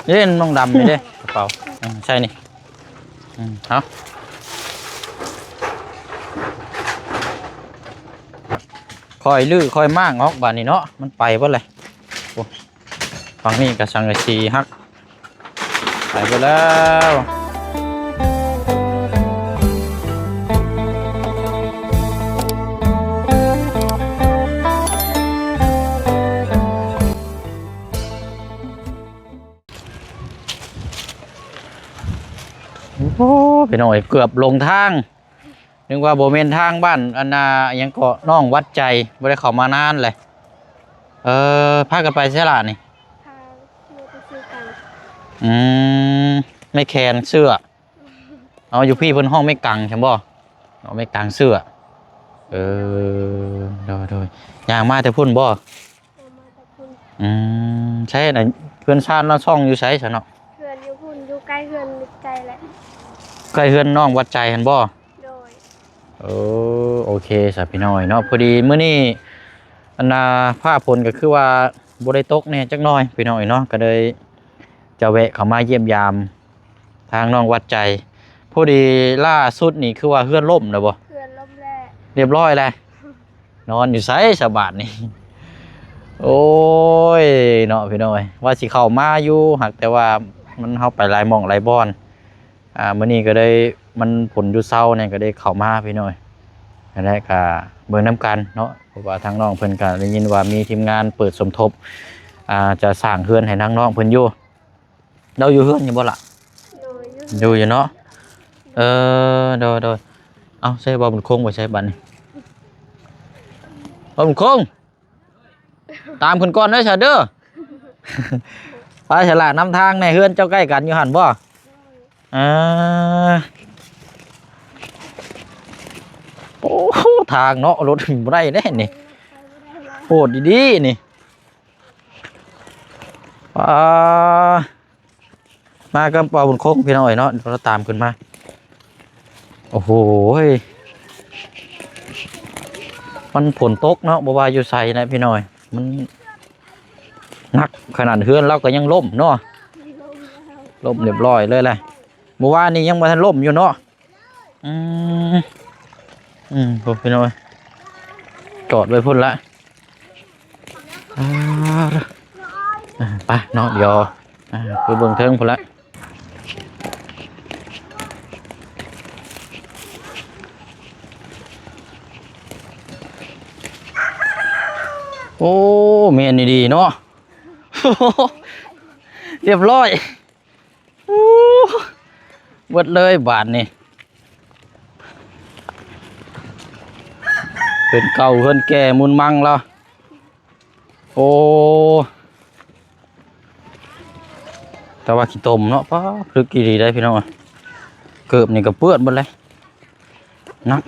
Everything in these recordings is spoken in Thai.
เล่นน้องดำนี่เด้กระเป๋าใช่นี่เอาคอยลื้อคอยมากงอกบานนี้เนาะมันไปบ่เลยฝั่งนี้กับสังกะสีฮักไปไปแล้วโอ้ไปหน่อยเกือบลงทางนึกว่าโบเมนทางบ้านอันนายังเกาะน้องวัดใจไม่ได้เข้ามานานเลยพากันไปใช่ล่ะนี่พาลูกไปซื้อกันไม่แคนเสื้อเอาอยู่พี่เพิ่นห้องไม่กังใช่บ่เอาไม่กังเสื้อโดยอย่างมาแต่พุ่นบ่ใช่ไหนเพื่อนชาติเราช่องอยู่ใช่ฉันเนาะเพื่อนอยู่พุ่นอยู่ใกล้เพื่อนมิดใจแหละใกล้เพื่อนน้องวัดใจเห็นบ่โดยโอเคสับพี่น้อยเนาะพอดีเมื่อนี้อันนาผ้าพลก็คือว่าบริตกเนี่ยจักน้อยพี่น้อยเนาะก็เลยจะแวะเข้ามาเยี่ยมยามทางน้องวัดใจพอดีล่าสุดนี่คือว่าเพื่อนล่มนะบ่เพื่อนล่มแล้วเรียบร้อยแล้วนอนอยู่ไสสบายนี่โอ้ยเนาะพี่น้อยว่าสิเข้ามาอยู่หักแต่ว่ามันเข้าไปหลายหม่องหลายบ่อนมื้อนี้ก็ได้มันผลอยู่เศร้าเนี่ยก็ได้เข้ามาพี่น้อยนั่นแหละก็เบิ่งน้ำกันเนาะเพราะว่าทางน้องเพิ่นก็ได้ยินว่ามีทีมงานเปิดสมทบจะสร้างเฮือนให้ทางน้องเพิ่นอยู่เราอยู่เฮือนอยู่บ่ล่ะอยู่เนาะโดยเอาใช่บ่บุญคงบ่ใช่บัดนี้บ่บุญคงตามเพิ่นก่อนเด้อซะเด้อไปฉลาดนำทางในเฮือนเจ้าใกล้กันอยู่หั่นบ่โอ้ทางเนาะรถถึงบ่ได้แน่นี่โหดดีๆนี่มากับป่าบุญคงพี่น้อยเนาะเราตามขึ้นมาโอ้โหมันฝนตกเนาะบ่ว่าอยู่ไสนะพี่น้อยมันนักขนาดเฮือนเราก็ยังล่มเนาะล่มเรียบร้อยเลยแหละเมื่อวานนี้ยังบ่ทันล่มอยู่เนาะพี่น้อยจอดไว้พุ่นละไปเนาะเดี๋ยวไปเบิ่งเทิงพุ่นละโอ้เมียนดีเนาะเรียบร้อยเบิดเลยบาทนี่เป็นเก่าเพิ่นแก่มุนมังแล้วโอ้แต่ว่าขี้ตมเนาะป้าพลึกกี่ดีได้พี่น้องเกือบนี่ก็เปื้อนหมดเลยนัก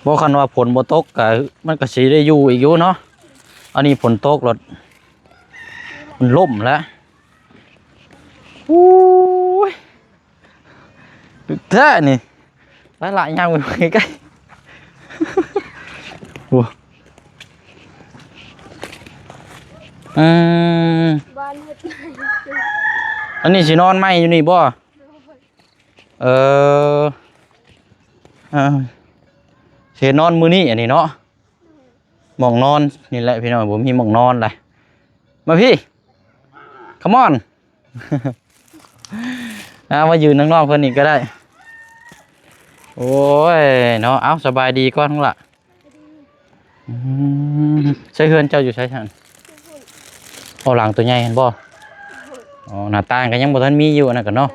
บอกคันว่าฝนบ่ตกก็มันก็สิได้อยู่อีกอยู่เนาะอันนี้ฝนตกรถมันล่มแล้วดึกแท้นี่หลายอย่างมันใกล้บ้านเฮ็ดอันนี้สินอนไหมอยู่นี่บ่เสียนอนมือนี่อันนี้เนาะหมองนอนนี่แหละพี่น้องผมมีหมองนอนเลยมาพี่ come on มายืนข้างนอกเพื่อนอีกก็ได้โอ้ยเนาะเอาสบายดีก้อนทั้งละใช้เฮือนเจ้าอยู่ใช้ฉันเอาหลังตัวใหญ่เห็นบ่อ๋อหน้าต่างก็ยังบ่ทันมีอยู่นะกันเนาะ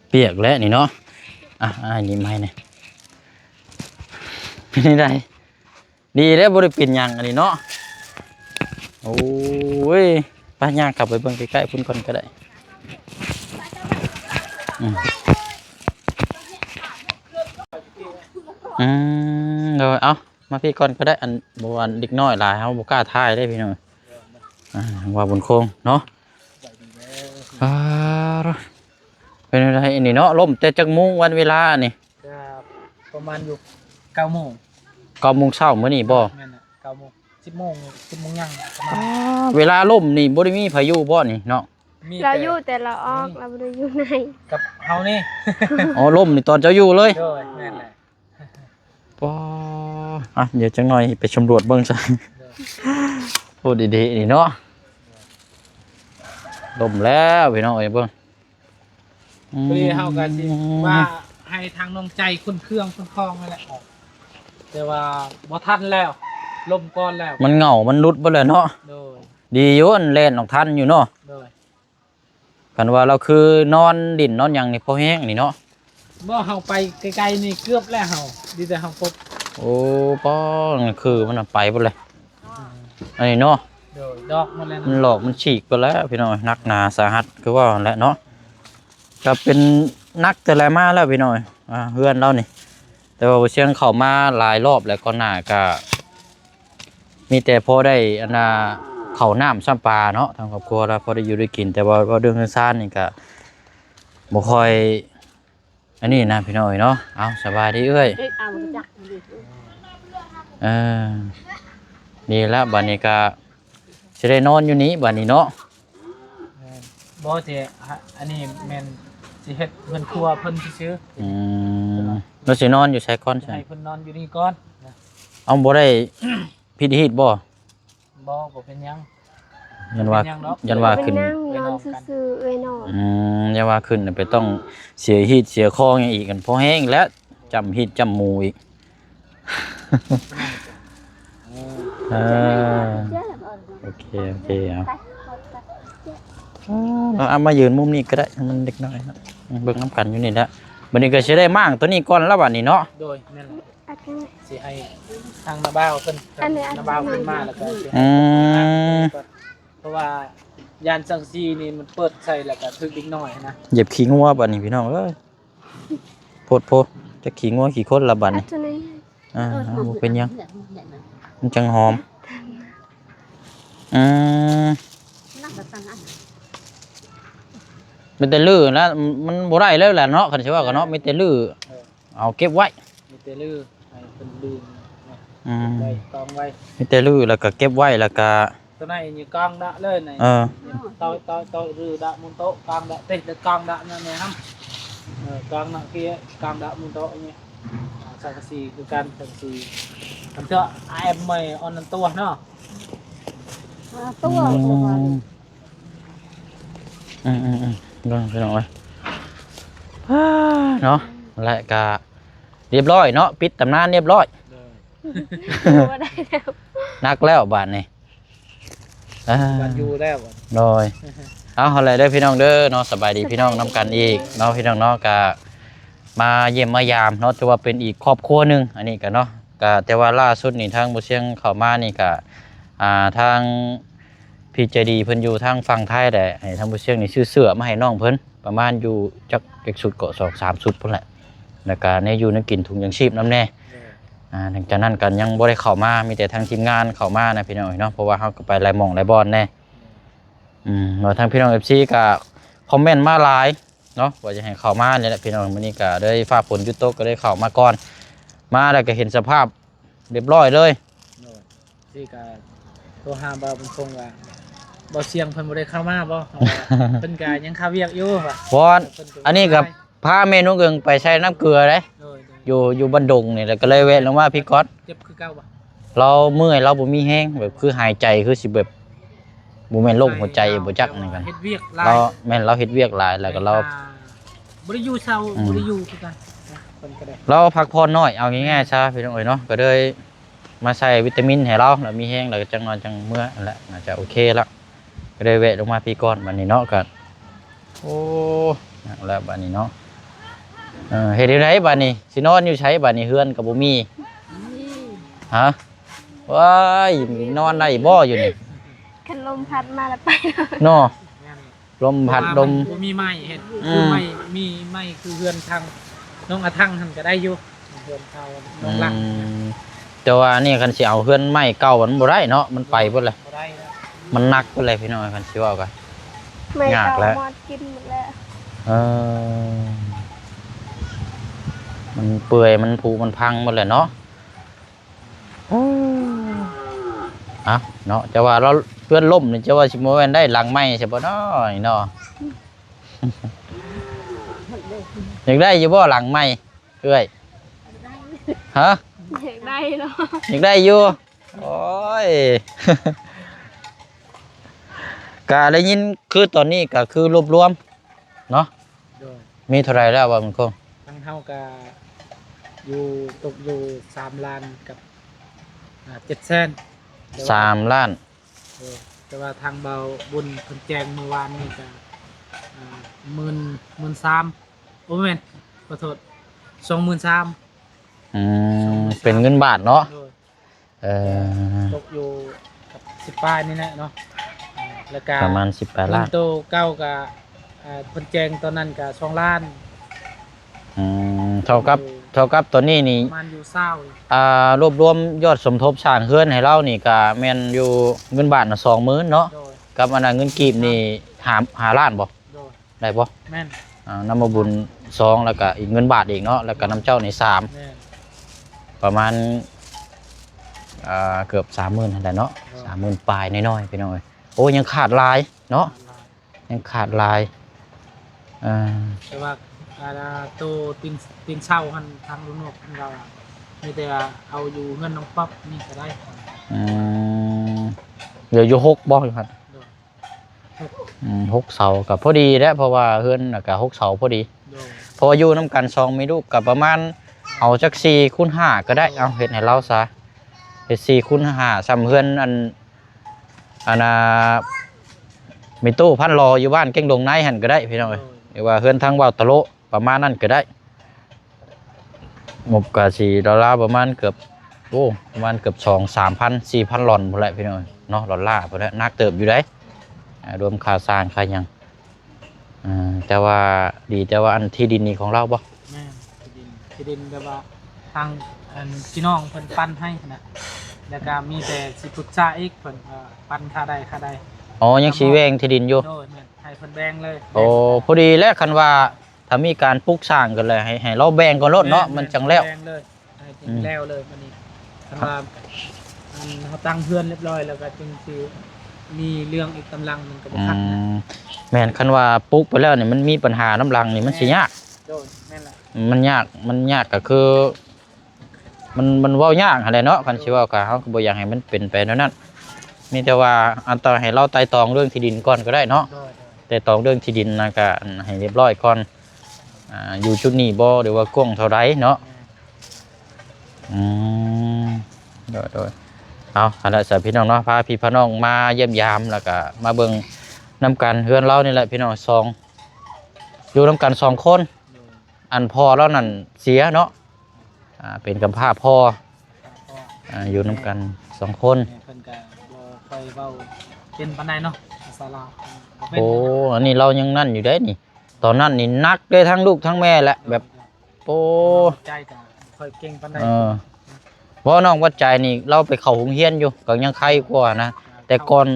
เปียกแล้วนี่เนาะนี่ไม่เนี่ยเป็นยังไงดีแล้วบริปินยังอันนี้เนาะโอ้ยป้าย่างกลับไปเบิ่งใกล้ๆพุ่นก่อนก็ได้เดี๋ยวเอามาพี่ก่อนก็ได้อันบวนเด็กน้อยหลายเขาบุกล้าทายได้พี่น้องว่าบนโค้งเนาะเป็นอะไรนี่เนาะล่มแต่จักมุ้งวันเวลานี่ประมาณอยู่9 โมง 9 โมงเช้ามื้อนี้บ่ แม่นน่ะ9 โมง 10 โมง 10 โมงยังประมาณ เวลาล่มนี่บ่ได้มีพายุบ่นี่เนาะ มี เราอยู่แต่เราออกเราบ่ได้อยู่ใน กับเฮานี่ อ๋อล่มนี่ตอนเจ้าอยู่เลย โดยแม่นแหละ ปออ่ะเดี๋ยวจังหน่อยไปสำรวจเบิ่งซะ พูดดีๆนี่เนาะล่มแล้วพี่น้องเอ้ยเบิ่ง พอดีเฮาก็สิว่าให้ทางน้องใจคุณเครื่องคุณคลองนั่นแหละออกแต่ว่าบ่ทันแล้วลมก่อนแล้ว มันเหงามันรุดเบ่แล้วเนาะ โดย ดีอยู่อันแล่นออกทันอยู่เนาะ โดย กันว่าเราคือนอนดินนอนหยังนี่พอแห้งนี่เนาะ เมื่อเฮาไปไกลๆนี่เกือบแล้วเฮาดีแต่เฮาพบ โอ้ป้อนั่นคือมันน่ะไปเบ่เลยอันนี้เนาะ โดยดอกหมดแล้ว มัน นะ หลอกมันฉีกไปแล้วพี่น้องนักหนาสาหัสคือว่าแหละเนาะก็เป็นนักแต่ละมาแล้วพี่น้อยเพื่อนเรานี่แต่ว่าเชียงเข้ามาหลายรอบแล้วก็หน้าก็มีแต่พอได้อันน่ะเข้าวน้ำซ้ำปลาเนาะทางครอบครัวแล้วพอได้อยู่ได้กิน แต่ว่าก็เรื่องเงินซ่านนี่ก็บ่ค่อยอันนี้นะพี่น้อยเนาะเอาสบายดีเอ้ยเออนี่ละบัดนี้ก็สิได้นอนอยู่นี้บัดนี้เนาะ บ่สิอันนี้แม่นสิเฮ็ดเพิ่นครัวเพิ่นซื่อ เราสินอนอยู่ใช้ก้อน ๆ ใช่ ให้เพิ่นนอนอยู่นี่ก่อนนะ เอาบ่ได้พิธีบ่ บ่เป็นหยัง ยันว่า เป็นหยังเนาะ ยันว่า ไป ขึ้น นั่งนอนซื่อๆเอ้ยนอน ยันว่าขึ้นน่ะไปต้องเสียฮีตเสียคออย่างอีกกันพอแห้งแล้วจำฮีตจำหมูอีกเออโอเคเอามายืนมุมนี้ก็ได้มันเด็กน้อยเนาะเบิ่งน้ำกันอยู่นี่แหละบัดนี้ก็สิได้มั่งตัวนี้ก่อนแล้วบัดนี้เนาะ โดยแม่นแหละ อันนี้ สิให้ทางนาบ้าวเพิ่น อันนี้ นาบ้าวเพิ่นมาแล้วก็สิ อื ให้ ม เพราะว่ายานสังซีนี่มันเปิดใส่แล้วก็ถึกอีกหน่อยนะ เหยียบขี้งัวบัดนี้พี่น้องเอ้ยโพดจะขี้งัวขี้คนละบัด อัน นี้ นี้ บ่เป็นหยังมันจังหอมอืมมันแต่ลื้อแล้วมันบ่ได้แล้วแหละเนาะคันสิว่าก็เนาะมีแต่ลื้อเอาเก็บไว้ มีแต่ลือให้เพิ่นลืม ม ไว้กองไว้ มีแต่ลื้อแล้วก็เก็บไว้แล้วก็ ตัวไหนอยู่กองดะเลยไหน ตอยรือดะมุนโตกองดะเตะกองดะนั่นนี่ครับกองดะkiaกองดะมุนโตนี่สังกะสีคือการสังกะสีทำเถอะไอ้ใหม่ออนนั้นตัวเนาะ ตัว ลองไปหน่อยเนาะและก็เรียบร้อยเนาะปิดตำนานเรียบร้อย บ่ได้แล้ว นักแล้วบาดนี้ บันอยู่แล้ว โดยเอาอะไรได้อพี่น้องเด้อเนาะสบายดีพี่น้องนำกันอีกเนาะพี่น้องเนาะก็มาเยี่ยมมายามเนาะถือว่าเป็นอีกครอบครัวหนึงอันนี้ก็เนาะก็แต่ว่าล่าสุดนี่ทางบ่เชียงเข้ามานี่ก็ทางพี่ใจดีเพิ่นอยู่ทางฝั่งไทยได้ให้ทางบ่เชียงนี่ซื้อเสื้อมาให้น้องเพิ่นประมาณอยู่จักเก็กสุดก็2-3ชุดพุ่นแหละแล้วก็ในอยู่ในกินถุงยังชีพนำแน่หลังจากนั้นกันยังบ่ได้เข้ามามีแต่ทางทีมงานเข้ามานะพี่น้องเนาะเพราะว่าเฮาก็ไปหลายหม่องหลายบ่อนแน่แล้วทางพี่น้อง FC ก็คอมเมนต์มาหลายเนาะว่าจะให้เข้ามาเนี่ยแหละพี่น้องมื้อนี้ก็ได้ฟ้าฝนหยุดตกก็ได้เข้ามาก่อนมาแล้วก็เห็นสภาพเรียบร้อยเลย ที่ก็ตัวหาบ่เป็นคงว่าบ่เสียงเพิ่นบ่ได้เข้ามาบ่เพิ่นก็ยังคาเวียกอยู่ว่ะ เพราะอันนี้กับพาเมนูเกิงไปใช้น้ำเกลือเลยอยู่บันดงนี่แหละก็เลยแวะลงมาพี่ก๊อต เจ็บคือเก่าบ่ เราเมื่อยเราบ่มีแห้งแบบคือหายใจคือสิแบบบ่แม่นโรคหัวใจบ่จักนั่นกัน เฮ็ดเวียกหลาย เราแม่นเราเฮ็ดเวียกหลายแล้วก็เรา บ่ได้อยู่เช้าบ่ได้อยู่คือกันเพิ่นก็ได้ เราพักผ่อนน้อยเอาง่ายๆซะพี่น้องเอ้ยเนาะก็เลยมาใส่วิตามินให้เราแล้วมีแห้งแล้วก็จังนอนจังเมื่อนั่นแหละน่าจะโอเคแล้วก็เลยแวะลงมาพี่ก๊อตบัดนี้เนาะก็โอ้นั่นแหละบัดนี้เนาะเฮ็ดอยู่ไหนบัดนี้สินอนอยู่ไสบัดนี้เฮือนก็บ่มีฮะว้ายนอนได้บ่อยู่นี่ คันลมพัดมาแล้วไปเลย เนาะลมพัดลม บ่มีไม้เฮ็ดคือไม้มีไม้คือเฮือนทางน้องอาทังหั่นก็ได้อยู่เฮือนเขาน้องหลัง แต่ว่านี่คันสิเอาเฮือนไม้เก่ามันบ่ได้เนาะมันไปเบิดเลย บ่ได้แล้ว มันหนักเบิดเลยพี่น้องคันสิว่ากัน ไม่ ยาก เอา แล้ว มอดกินหมดแล้ว เออมันเปื่อยมันผุมันพังหมดเลยเนาะ อ่ะเนาะจะว่าเราเพื่อนล่มนี่จะว่าสิบ่แม่นได้หลังไม้ใช่บ่เนาะนี่เนาะ อยากได้อยู่บ่หลังไม้เอ้ยฮะ อยากได้เนาะ อยากได้อยู่โอ้ย ก็ได้ยินคือตอนนี้ก็คือรวบรวมเนาะ โดย มีเท่าไหรแล้วว่ามันคง ทั้งเฮาก็อยู่ตกอยู่3ล้านกับ700,000 3 ล้าน แต่ว่าทางเบาบุญเพิ่นแจ้งเมื่อวานนี่ก็13,000โอ้แม่นขอโทษ23,000 เป็นเงินบาทเนาะ โดย เออ ตกอยู่กับ10ปลายนี่แหละเนาะแล้วก็ ประมาณ18 ล้าน เงินโตเก้าก็เพิ่นแจ้งตอนนั้นก็2ล้าน เท่ากับตัวนี้นี่ ประมาณอยู่รวบรวมยอดสมทบสร้างเฮือนให้เรานี่ก็แม่นอยู่เงินบาทน่ะ20,000เนาะ โดย กับอันนั้นเงินกีบนี่5ล้านบ่ โดย ได้บ่ แม่น น้ำมาบุญ2แล้วก็อีกเงินบาทอีกเนาะแล้วก็น้ำเจ้านี่3 แม่น ประมาณเกือบ 30,000นั่นแหละเนาะ 30,000ปลายน้อยๆพี่น้อยโอ้ยังขาดหลายเนาะยังขาดหลายอ่า แต่ว่าตัวตินเช่าหันทางลุงนกของเราอะมีแต่เอาอยู่เงินน้องป๊อปนี่ก็ได้ อืมเดี๋ยวอยู่6บ่อยู่ครับ โดย 6เสากับพอดีแล้วเพราะว่าเฮือนน่ะก็6เสาพอดี โดย เพราะว่าอยู่น้ำกัน2มีลูกกับประมาณเอาจัก4คูณ5ก็ได้เอาเฮ็ดให้เราซะเฮ็ด4คูณ5ซ้ำเฮือนอันน่ะมีตู้พันรออยู่บ้านเก่งดงในหั่นก็ได้พี่น้องเอ้ยหรือว่าเฮือนทางว่าวตะโลประมาณนั้นก็ได้งบก็สิดอลลาร์ประมาณเกือบประมาณเกือบ2-3,000 4,000หลอนพุ่นแหละพี่น้องเนาะดอลลาร์พุ่นแหละนักเติบอยู่ได้รวมค่าสร้างค่าหยังแต่ว่าดีแต่ว่าอันที่ดินนี่ของเราบ่ แม่ที่ดินแบบว่าทางพี่น้องเพิ่นปั้นให้นะแล้วก็มีแต่สิปรึกษาอีกเพิ่นปั้นค่าใดอ๋อยังสีแวงที่ดินอยู่ โดยแม่นให้เพิ่นแบ่งเลย โอ้พอดีแล้วคันว่าถ้ามีการปลูกสร้างกันเลยให้เราแบ่งก่อนรถเนาะมันจังแล้ว แบ่งเลยให้จริงแล้วเลยวันนี้คันว่าเขาตั้งเพื่อนเรียบร้อยแล้วก็จึงสิมีเรื่องอีกกำลังมันก็บ่คักนะ แม่นคันว่าปลูกไปแล้วนี่มันมีปัญหาน้ำรังนี่มันสิยาก โดยแม่นล่ะ มันยากก็คือมันเว้ายากอะไรเนาะคันสิเว้าก็เฮาก็บ่อยากให้มันเป็นไปแนวนั้นมีแต่ว่าอันต่อให้เราไต่ตองเรื่องที่ดินก่อนก็ได้เนาะ โดย แต่ตองเรื่องที่ดินนะก็ให้เรียบร้อยก่อนอยู่จุดนี้บ่หรือว่ากว้างเท่าไรเนาะโดยเอาอันนั้นสพี่น้องเนาะพาพี่พน้องมาเยี่ยมยามแล้วก็มาเบิ่งน้ำกันเฮือนเรานี่แหละพี่น้องอยู่น้ำกัน2 คนอันพ่อแล้วนั่นเสียเนาะเป็นกำพร้าพ่ออยู่น้ำกัน2 คน เพิ่นก็บ่ค่อยเว้าเป็นปานใดเนาะภาษาลาวบ่เป็น โอ้อันนี้เรายังนั่นอยู่ได้นี่ตอนนั้นนี่นักเลยทั้งลูกทั้งแม่แหละแบบโอ้ ใจก็ค่อยเก่งปานใด เพราะน้องวัดใจนี่เราไปเข้าโรงเรียนอยู่ก็ยังใครกว่านะแต่ก่อน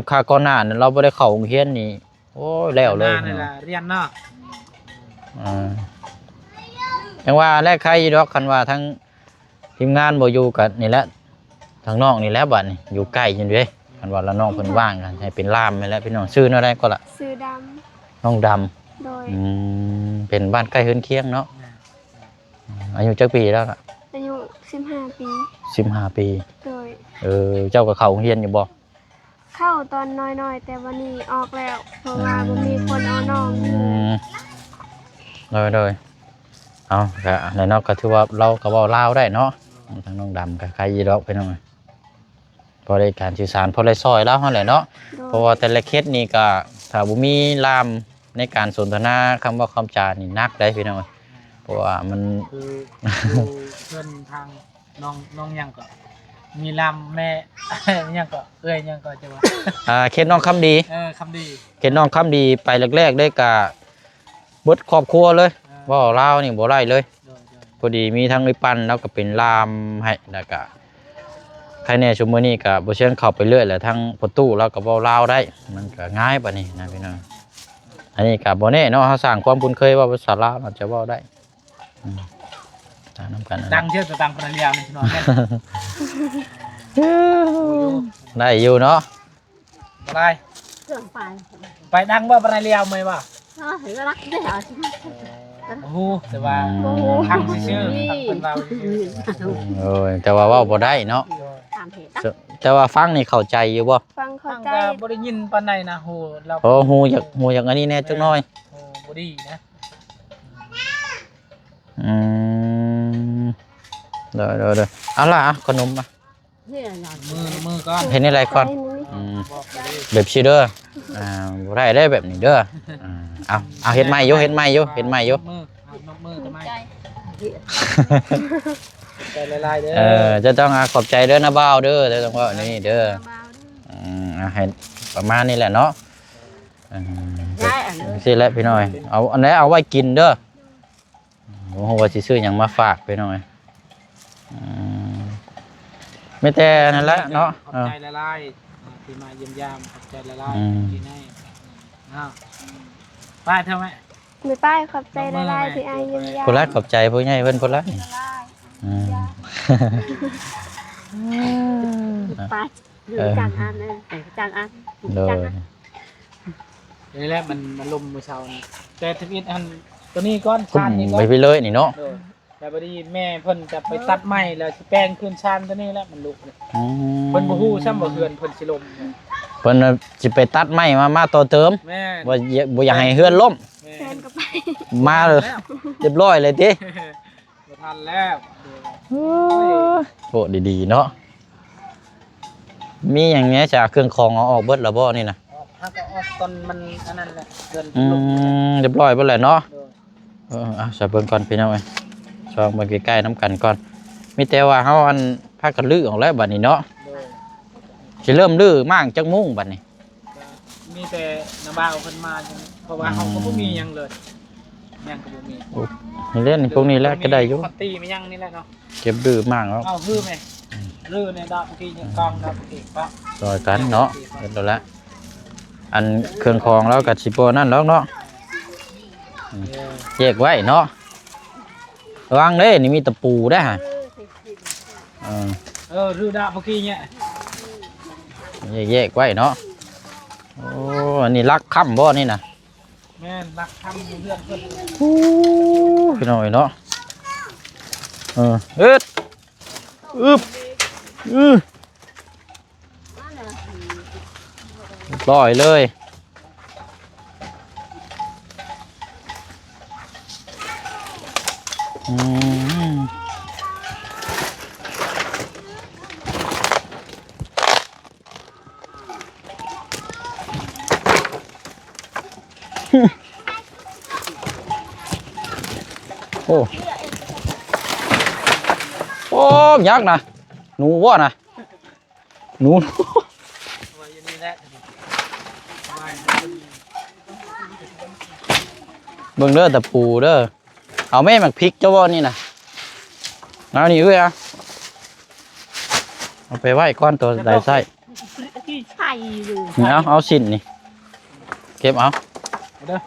ค่าก่อนหน้าเนี่ยเราบ่ได้เข้าโรงเรียนนี่โอ้ยแล้วเลย นี่ล่ะเรียนเนาะ ยังว่าแรกใครอยู่ดอกคันว่าทั้งทีมงานบ่อยู่กันนี่แหละทางน้องนี่แหละบัดนี่อยู่ใกล้อยู่เด้คันว่าละน้องเพิ่นว่างกันให้เป็นล่ามนี่แหละพี่น้องชื่ออะไรก็ล่ะ ซื้อด น้องดำ ำโดย เป็นบ้านใกล้เฮือนเคียงเนาะอายุจักปีแล้วล่ะ อายุ15 ปี 15 ปี โดย เจ้าก็เข้าโรงเรียนอยู่บ่ เข้าตอนน้อยๆ แต่วันนี้ออกแล้ว เพราะว่าบ่มีคนเอาน้องอยู่ เลยเอาก็ในนอกก็ถือว่าเราก็เว้าลาวได้เนาะทางน้องดำก็ใครยีดอกไปหน่อยพอได้การสื่อสารพอได้ซอยแล้วเฮาแหละเนาะ โดย เพราะว่าแต่ละเคสนี่ก็ถ้าบ่มีลามในการสนทนาคำว่าคำจานี่หนักได้พี่น้องเพราะว่ามัน คือเพื่อนทางน้องยังก็มีลำแม่ ยังก็เอ้ยยังก็จะว่า เคสน้องคำดี คำดี เคสน้องคำดีไปแรกๆได้ก็เบิดครอบครัวเลยเว้าลาวนี่บ่ได้เลย โดย พอดีมีทั้งไอ้ปั้นแล้วก็เป็นลามให้แล้วก็ใครแน่ชั่วโมงนี้ก็บ่เชิญเข้าไปเรื่อยแหละทั้งประตูแล้วก็เว้าลาวได้มันก็ง่ายปานนี้นะพี่น้องอันนี้ก็บ่แน่เนาะเฮาสร้างความคุ้นเคยว่าภาษาลาวอาจจะเว้าได้ตามนํกัน ดังเชื่อจะดังปนเรียนพี่น้องแม่ ได้อยู่เนาะ อะไร เครื่องไป ไปดังว่าอะไรเลี้ยวไหมวะ เห็นว่ารักได้เหรอใช่ไหม โอ้โหแต่ว่าทางชื่อทางเป็นเรา โอ้ยแต่ว่าเว้าบ่ได้เนาะ ตามเหตุ แต่ว่าฟังนี่เข้าใจอยู่บ่ ฟังเข้า ทาง ใจ ก็บ่ได้ยินปานใดนะโหเรา โอ้ฮู้อยากอันนี้แน่จักหน่อย โอ้บ่ดีนะ อืมเด้อเอาล่ะขนมมา นี่หลอน มือก่อน เห็นอะไรก่อน อืมแบบชีเด้อบ่ได้ได้แบบนี้เด้อเอาเฮ็ดใหม่อยู่เฮ็ดใหม่อยู่เฮ็ดใหม่อยู่ มือเอานกมือทำไม ใจ ใจละลายเด้อ จะต้องขอบใจเด้อนะบ่าวเด้อจะต้องว่านี่เด้อให้ประมาณนี้แหละเนาะ ได้อันนี้ สิแหละพี่น้อยเอาอันไหนเอาไว้กินเด้อโอ้โหว่าสิซื้อหยังมาฝากพี่น้อยไม่แต่นั่นแหละเนาะ ขอบใจละลายที่มาเยี่ยมยามขอบใจละลายที่ให้อ้าวป้าทำไม ไม่ป้ายขอบใจละลายที่อายเยี่ยมยาม พุ่นละขอบใจผู้ใหญ่เพิ่นพุ่นละนี่ ไปอยู่จางอันนั่นแต่จางอัน โดย นี่แหละมันลมมือเช้านี่แต่ทวิตอันตัวนี้ก้อน คุ้ ชาน ม นี่ก้อ ไป น ไปเลยนี่เนาะ แต่พอดีแม่เพิ่นจะไปตัดไม้แล้วสิแป้งขึ้นชานตัวนี้แล้วมันลุกเลย อืม เพิ่นบ่ฮู้ซ้ำบ่เฮือนเพิ่นสิลม เพิ่นสิไปตัดไม้มาต่อเติม แม่ บ่อยากให้เฮือนล่ม แม่ แฟนก็ไป มาเลยเรียบร้อยเลยติ บ่ทันแล้ว โอ้ดีๆเนาะมีอย่างเงี้ยจากเครื่องของเอาออกเบิดแล้วบ่นี่นะ ถ้าก็ออกตอนมันอันนั้นแหละเกิน อื ลม มเรียบร้อยเบิดแล้วเนาะ โดย ใส่เบิ่งก่อนพี่น้องเอ้ยช่องเบิ่งใกล้ๆน้ำกันก่อนมีแต่ว่าเฮาอันพากันลื้อออกแล้วบัดนี้เนาะ โดย สิเริ่มลื้อมั่งจักมุ้งบัดนี้ มีแต่น้าบ่าวเพิ่นมาใช่ไหมเพราะว่าเฮาก็บ่มีหยังเลยหยังก็บ่มี นี่เล่นพวกนี้แหละก็ได้อยู่ ปกติมีหยังนี่แหละเนาะ เก็บลื้อมั่งแล้ว เอาฮื้อไหมรื้อในดอกที่ยังกองดอกที่ปะ ซอยกันเนาะเฮ็ดแล้วละอันเครื่องของแล้วก็สิบ่นั่นแล้วเนาะแยกไว้เนาะระวังเด้นี่มีตะปูได้ฮะรื้อดอกเมื่อกี้เนี่ย แยกไว้เนาะโอ้อันนี้ลักค่ำบ่นี่น่ะ แม่นรักทำเรื่องเพิ่น พี่น้อยเนาะเอ็ดอึบลอยเลยโอ้ยักษ์นะหนูว่านะหนู ว่าอย่างนี้แหละ เบิ่งเด้อตะปูเด้อเอาแม่มักพริกเจ้าบ่นี่นะเอานี่เอ้ยอ่ะเอาไปไว้ก้อนตัวใดไส้ ที่ใช่อยู่ นี่เอาชิ้นนี่เก็บเอา เด้อ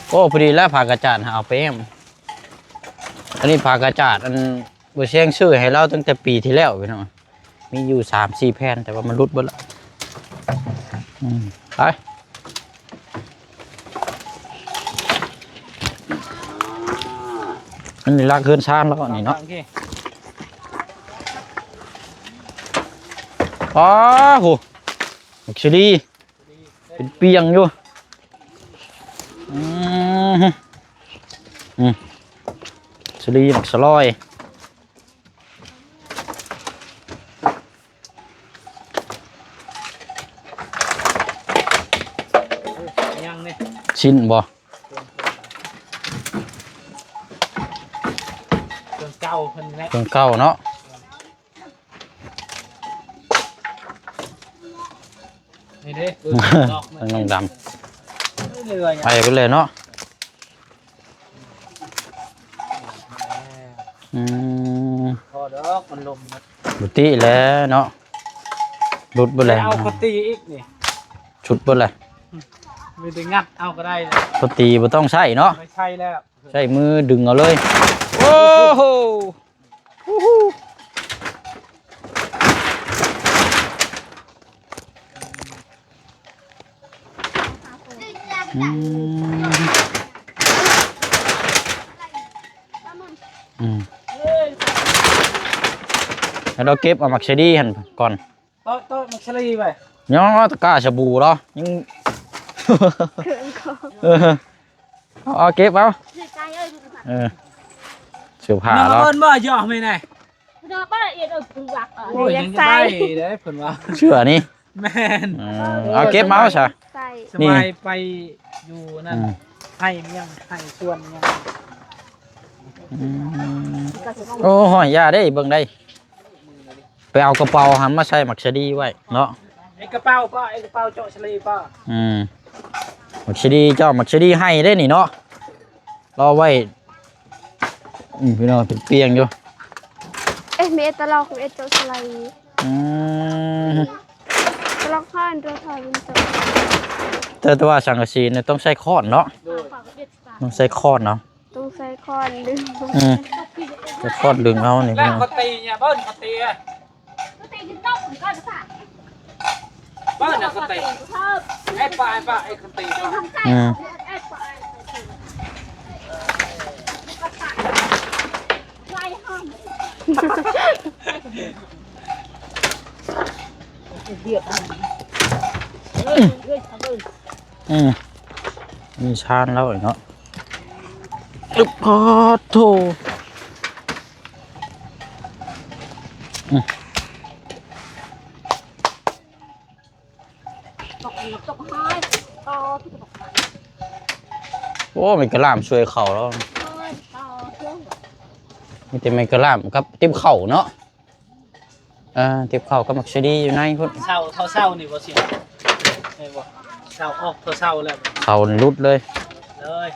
โอ้พอดีแล้วผักกระจาดเอาไปแอมอันนี้ผักกระจาดอันบ่เชียงชื่อให้เราตั้งแต่ปีที่แล้วพี่น้องมีอยู่ 3-4 แผ่นแต่ว่ามันรุดเบิดละไปอันนี้ลากเกินชานแล้วนี่เนาะอ๋อโหบักชลีเป็นเปียงอยู่ชลีบักสลอยยังนี่ ชิ้นบ่ เครื่องเก่าเพิ่นแหละ เครื่องเก่าเนาะ นี่เด้ดอก มันยังด เรื่อย ำไปกันเลยเนาะพอดอกมันลม บุติแล้วเนาะรุดบ่เลย เอาปตีอีกนี่ ชุดบ่เลย มีแต่งัดเอาก็ได้ ปกติบ่ต้องใช้เนาะ ไม่ใช่แล้ว ใช้มือดึงเอาเลยโอ้โห อืมแล้วเราเก็บเอามักเชดี้หันก่อน โต๊ะมักชลีไป ย้อนตะกร้าชะบูเหรอยัง เขินคอ เออเอาเก็บเอา ใจเอ้ย เออเสื้อผ้า น้อง เรา เอิ้นบ่ย่อไม่ไหน เดี๋ยวป้าเอียดเอาปืนหลัก โอ้ยยังจะได้เด้เพิ่นว่า เสื้อนี่ แม่น เอาเก็บมาเอาซะ ใส่ สบายไปอยู่นั่นให้เมี่ยงให้ชวนเมี่ยง โอ้หอยยาได้เบิ่งได้ไปเอากระเป๋าหันมาใส่มักเชดี้ไว้เนาะ ไอ้กระเป๋าก็ไอ้กระเป๋าเจาะชลีก็ มักเชดี้เจ้ามักเชดี้ให้ได้นี่เนาะรอไว้พี่น้องเป็นเปียงอยู่ มีตลอกเอโตสไลตลอกข้านตัวถ่ายเป็นตัว แต่ว่าสังกะสีเนี่ยต้องใช้ค้อนเนาะต้องใช้ค้อนเนาะ ต้องใส่คอนดึง ใช้ค้อนดึงเอานี่ แล้ พี่ ว น้อง ก็ตีเนี่ยเบิ้ลก็ตีอ่ะ ตีกินต้มก็จะสั่ง เบิ้ลน่ะก็ตีไอ้ป้าไอ้คนตีป้า ทำใจไอ้ปลาไล่ห้องเดือดมีชานแล้วเนาะอึบขอโทษ ตกห้อยต่อที่ตกห้อย โอ้มันกระลามช่วยเข่าแล้ว ต่อเครื่อง มีแต่มันกระลามกับติ๊บเข่าเนาะติ๊บเข่ากับมักเชดี้อยู่ในพุ่น เศร้านี่บ่เสียเห็นบ่เศร้าออกเศร้าแล้ว เข่ารุดเลย เลย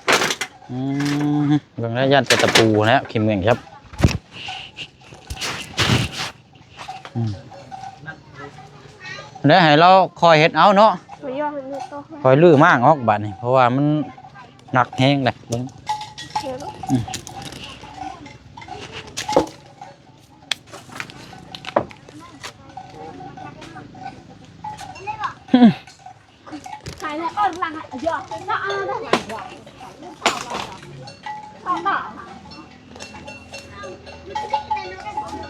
เบิ่งแล้วยันเป็นตะปูแล้วขิมเมืองครับแล้วให้เราคอยเฮ็ดเอาเนาะ หัวย่อให้มีโต คอยลื้อมากออกบัดนี่เพราะว่ามันหนักแห้งเลยเบิ่ง เดี๋ยว ใครเนี่ยอ้อนหลังอ่ะหยอกเป็นก็อ้าได้หลังหยอกต่อต่อ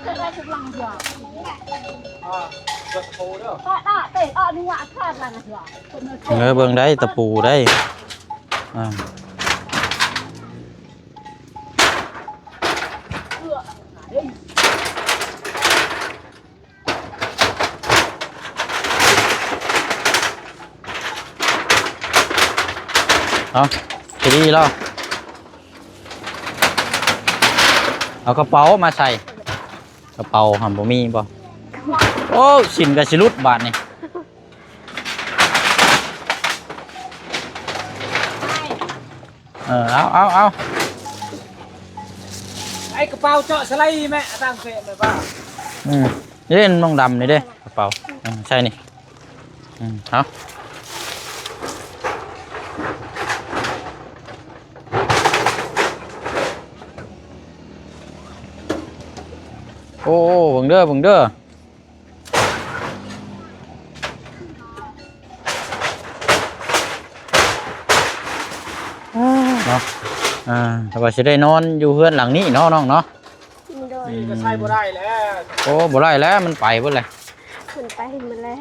จะได้ชุดหลังหยอก กระโปงเด้อ ก็ต่อเตะอ้อนี่ว่าคาดหลังหยอก เบิ่งได้ตะปูได้เอาทีนี้เราเอากระเป๋ามาใส่กระเป๋าหันบ่มีบ่โอ้สินกับสิรุดบาทนี่เอา ไอ้กระเป๋าเจาะสไลด์แม่ตั้งเฟะแม่ป้า นี่เล่นมองดำนี่เด้กระเป๋าใช่นี่เอาโอ้เบิ่งเด้อเนาะแต่ว่าสิได้นอนอยู่เฮือนหลังนี้เนาะน้องเนาะ มีโดย นี่ก็ใช้บ่ได้แล้ว โอ้บ่ได้แล้วมันไปเบิดเลย ขึ้นไปเห็นมันแล้ว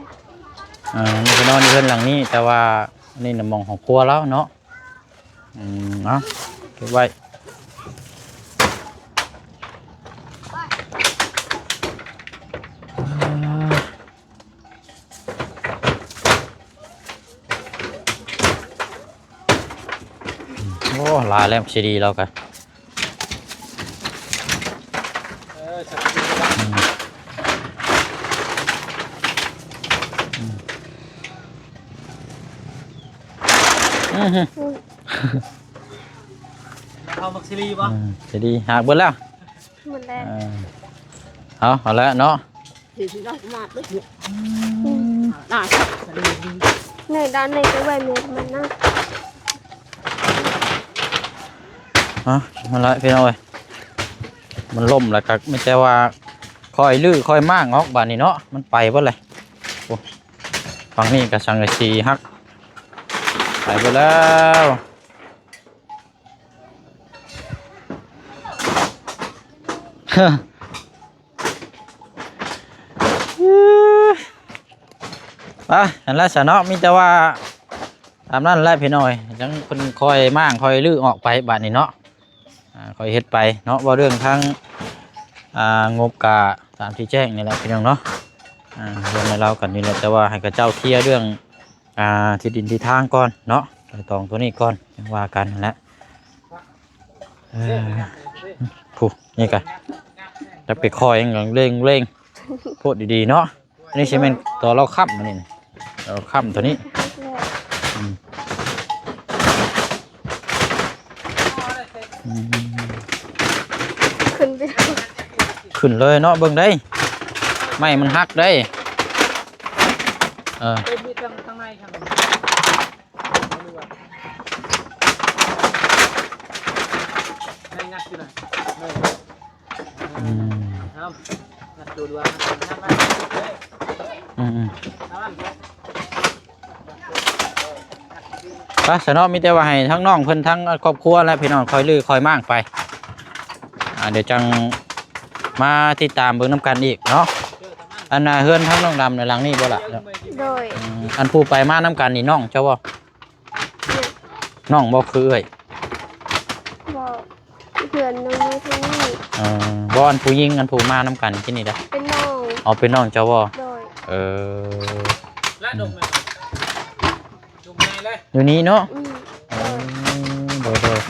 มันจะนอนอยู่เฮือนหลังนี้แต่ว่านี่น่ะหม่องของครัวแล้วเนาะเนาะเก็บไว้โอ้ลาแล้วสิดีแล้วกัน สักทีเอามักซิลีป่ะ สิดีหักเบิดแล้ว หมดแล้ว เอาแล้วเนาะ thì nó mà biết được này ในด้านในก็ไว้เมียมันนะ มันละพี่น้อยมันล่มแล้วก็ไม่ใช่ว่าคอยลื้อคอยมากงอกบานนี้เนาะมันไปเบิดเลยฝั่งนี้กับสังกะสีฮัก ไปไปแล้วไปอันละสะเนาะมีแต่ว่าตามนั้นแหละพี่น้อยยังคนคอยมั่างคอยลื้อออกไปบาดนี้เนาะคอยเฮ็ดไปเนาะว่าเรื่องทั้งงบกะตามที่แจ้งนี่แหละพี่น้องเนาะเรื่องในเรากันนี่แหละแต่ว่าให้กับเจ้าเคลียร์เรื่องที่ดินที่ทางก่อนเนาะไปตองตัวนี้ก่อนยังว่ากันนั่นแหละผู้นี่กันจะไปคอยอย่างเร่งพูดดีๆเนาะอันนี้ใช่ไหมตัวเราค้ำมันนี่เราค้ำตัวนี้ขึ้นไป ขึ้นเลยเนาะเบิ่งได้ไม่มันหักได้เป็นมีข้างในข้างในในงัดอยู่ไหนครับงัดดูดูว่างัดไปป้าสนอมีแต่ว่าให้ทั้งน้องเพิ่นทั้งครอบครัวและพี่น้องคอยลื้อคอยมั่งไปเดี๋ยวจังมาติดตามเบิ่งน้ำกันอีกเนาะอันน่ะเฮือนทั้งน้องดำในหลังนี้บ่ล่ะ โดย อันผู้ไปมาน้ำกันนี่น้องเจ้าบ่น้องบ่คือเอ้ย บอกเพื่อนน้องทางนี้ บ่อันผู้หญิงอันผู้มาน้ำกันที่นี่ได้ เป็นน้อง เอาเป็นน้องเจ้าบ่ โดย และดมเลยดมในเลย อยู่นี่เนาะ โดย โดย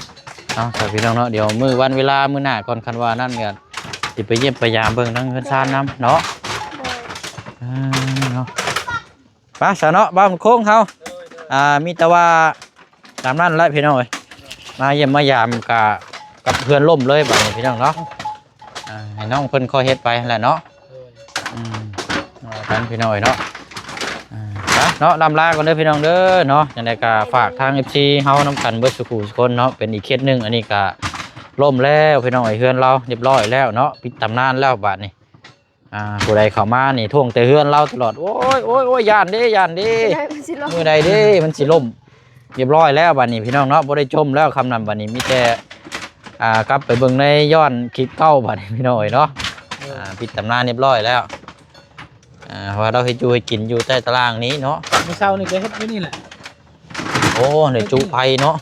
เอาแต่พี่น้องเนาะเดี๋ยวมื้อวันเวลามื้อหน้าก่อนคันว่านั่นก็สิไปเยี่ยมไปยามเบิ่งทั้งเฮือนซ่านนำเนาะ โดย เนาะป้าสะเนาะบ้านโค้งเขามีแต่ว่าตามนั้นแหละพี่น้องเอ้ยมาเยี่ยมมายามกับเพื่อนล่มเลยบัดนี้พี่น้องเนาะให้น้องเพิ่นคอยเฮ็ดไปแหละเนาะกันพี่น้องเอ้ยเนาะเนาะลำลาก่อนเด้อพี่น้องเด้อเนาะจังได๋ก็ฝากทาง FC เฮานำกันเบิดสุขุทุกคนเนาะเป็นอีกเคสหนึงอันนี้ก็ล่มแล้วพี่น้องเอ้ยเฮือนเราเรียบร้อยแล้วเนาะปิดตำนานแล้วบัดนี้ผู้ใดเข้ามานี่ท่วงแต่เฮือนเราตลอดโอ้ยย่านเด้มือใดเด้มันสิล่มเรียบร้อยแล้วบัดนี้พี่น้องเนาะบ่ได้ชมแล้วคำนั้นบัดนี้มีแต่กลับไปเบิ่งในย้อนคลิปเก่าบัดนี้พี่น้องเนาะปิดตำนานเรียบร้อยแล้วเพราะเราให้จูให้กินอยู่ใต้ตารางนี้เนาะ มื้อเช้านี่ก็เฮ็ดอยู่นี่แหละ โอ้ในจุไผเนาะ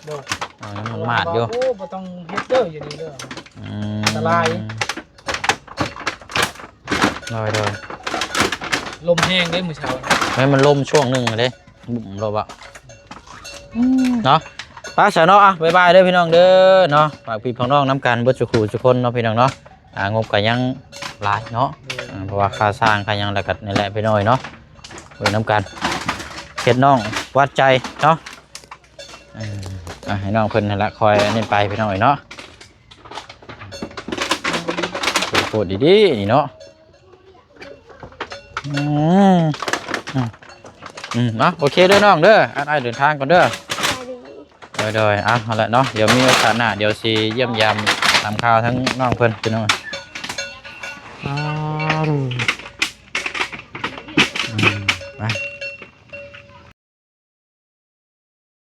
มันมาดอยู่ โอ้บ่ต้องเฮ็ดเด้ออยู่นี่เด้ออันตรายโดยลมแห้งเด้มื้อเช้า ให้มันล่มช่วงหนึงเด้บุ่มเราบ่เนาะป้าสะเนาะบ๊ายบายเด้อพี่น้องเด้อเนาะฝากพี่น้องน้ำกันเบิดสุขุทุกคนเนาะพี่น้องเนาะงบก็ยังหลายเนาะเพราะว่าค่าสร้างค่ายังแล้วก็นี่แหละพี่น้อยเนาะเบิดน้ำกันเฮ็ดน้องวัดใจเนาะให้น้องเพิ่นนั่นละคอยอันนี้ไปพี่น้อยเนาะพูดดีๆนี่เนาะโอเคเด้อน้องเด้ออันเดินทางก่อนเด้อโดยเอาละเนาะเดี๋ยวมีโอกาสหน้าเดี๋ยวสิเยี่ยมยามตามข่าวทั้งน้องเพิ่นพี่น้อง